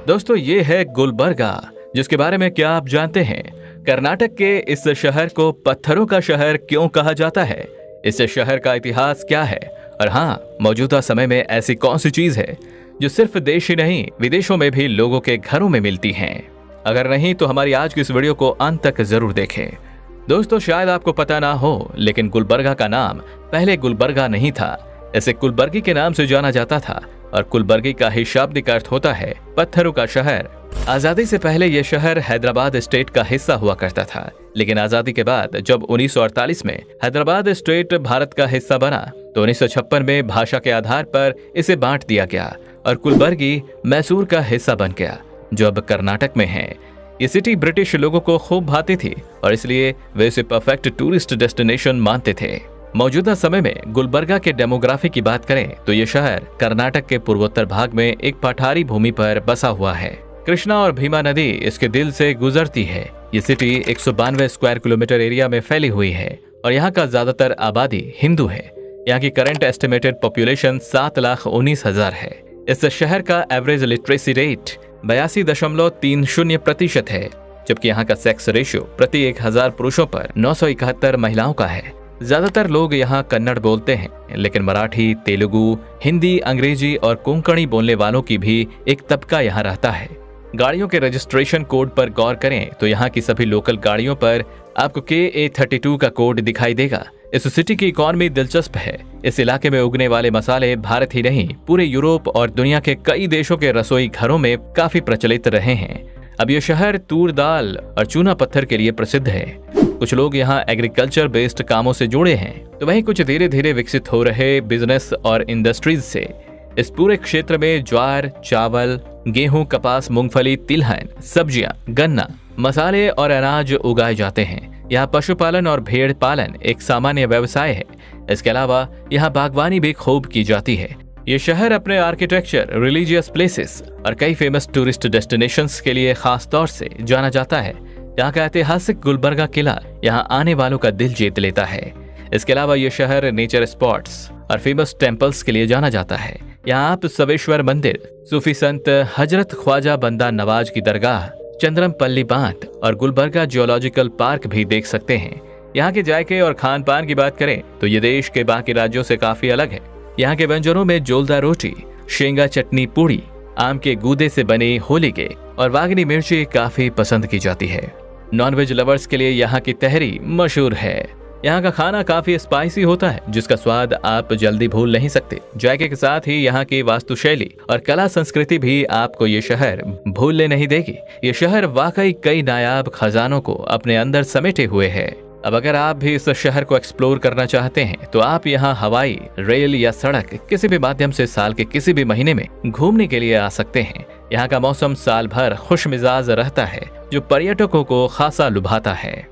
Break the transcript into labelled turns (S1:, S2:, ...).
S1: दोस्तों, ये है गुलबर्गा, जिसके बारे में क्या आप जानते हैं? कर्नाटक के इस शहर को पत्थरों का शहर क्यों कहा जाता है? इस शहर का इतिहास क्या है? और हाँ, मौजूदा समय में ऐसी कौन सी चीज है जो सिर्फ देश ही नहीं विदेशों में भी लोगों के घरों में मिलती हैं? अगर नहीं तो हमारी आज की इस वीडियो को अंत तक जरूर देखें। दोस्तों, शायद आपको पता ना हो, लेकिन गुलबर्गा का नाम पहले गुलबर्गा नहीं था। इसे कुलबर्गी के नाम से जाना जाता था और कुलबर्गी का ही शाब्दिक अर्थ होता है पत्थरों का शहर। आजादी से पहले यह शहर हैदराबाद स्टेट का हिस्सा हुआ करता था, लेकिन आजादी के बाद जब 1948 में हैदराबाद स्टेट भारत का हिस्सा बना तो 1956 में भाषा के आधार पर इसे बांट दिया गया और कुलबर्गी मैसूर का हिस्सा बन गया, जो अब कर्नाटक में है। ये सिटी ब्रिटिश लोगों को खूब भाती थी और इसलिए वे इसे परफेक्ट टूरिस्ट डेस्टिनेशन मानते थे। मौजूदा समय में गुलबर्गा के डेमोग्राफी की बात करें तो ये शहर कर्नाटक के पूर्वोत्तर भाग में एक पठारी भूमि पर बसा हुआ है। कृष्णा और भीमा नदी इसके दिल से गुजरती है। ये सिटी 192 स्क्वायर किलोमीटर एरिया में फैली हुई है और यहाँ का ज्यादातर आबादी हिंदू है। यहाँ की करंट एस्टिमेटेड पॉपुलेशन 7,19,000 है। इस शहर का एवरेज लिटरेसी रेट 82.30% है, जबकि यहाँ का सेक्स रेशियो प्रति 1000 पुरुषों पर 971 महिलाओं का है। ज्यादातर लोग यहाँ कन्नड़ बोलते हैं, लेकिन मराठी, तेलुगु, हिंदी, अंग्रेजी और कोंकणी बोलने वालों की भी एक तबका यहाँ रहता है। गाड़ियों के रजिस्ट्रेशन कोड पर गौर करें तो यहाँ की सभी लोकल गाड़ियों पर आपको KA32 का कोड दिखाई देगा। इस सिटी की इकॉनमी दिलचस्प है। इस इलाके में उगने वाले मसाले भारत ही नहीं, पूरे यूरोप और दुनिया के कई देशों के रसोई घरों में काफी प्रचलित रहे हैं। अब यह शहर तूर दाल और चूना पत्थर के लिए प्रसिद्ध है। कुछ लोग यहाँ एग्रीकल्चर बेस्ड कामों से जुड़े हैं, तो वहीं कुछ धीरे धीरे विकसित हो रहे बिजनेस और इंडस्ट्रीज से। इस पूरे क्षेत्र में ज्वार, चावल, गेहूं, कपास, मूंगफली, तिलहन, सब्जियां, गन्ना, मसाले और अनाज उगाए जाते हैं। यहाँ पशुपालन और भेड़ पालन एक सामान्य व्यवसाय है। इसके अलावा यहाँ बागवानी भी खूब की जाती है। ये शहर अपने आर्किटेक्चर, रिलीजियस प्लेसेस और कई फेमस टूरिस्ट डेस्टिनेशंस के लिए खास तौर से जाना जाता है। यहाँ का ऐतिहासिक गुलबर्गा किला यहाँ आने वालों का दिल जीत लेता है। इसके अलावा ये शहर नेचर स्पॉट्स और फेमस टेम्पल्स के लिए जाना जाता है। यहाँ आप सवेश्वर मंदिर, सूफी संत हजरत ख्वाजा बंदा नवाज की दरगाह, चंद्रमपल्ली बांध और गुलबर्गा जियोलॉजिकल पार्क भी देख सकते हैं। यहाँ के जायके और खान पान की बात करें तो ये देश के बाकी राज्यों से काफी अलग है। यहाँ के व्यंजनों में जोलदा रोटी, शेंगा चटनी पूड़ी, आम के गूदे से बनी होलीगे और वागनी मिर्ची काफी पसंद की जाती है। नॉनवेज लवर्स के लिए यहाँ की तहरी मशहूर है। यहाँ का खाना काफी स्पाइसी होता है, जिसका स्वाद आप जल्दी भूल नहीं सकते। जायके के साथ ही यहाँ की वास्तुशैली और कला संस्कृति भी आपको ये शहर भूलने नहीं देगी। ये शहर वाकई कई नायाब खजानों को अपने अंदर समेटे हुए है। अब अगर आप भी इस शहर को एक्सप्लोर करना चाहते हैं तो आप यहाँ हवाई, रेल या सड़क किसी भी माध्यम से साल के किसी भी महीने में घूमने के लिए आ सकते हैं। यहाँ का मौसम साल भर खुश मिजाज रहता है, जो पर्यटकों को खासा लुभाता है।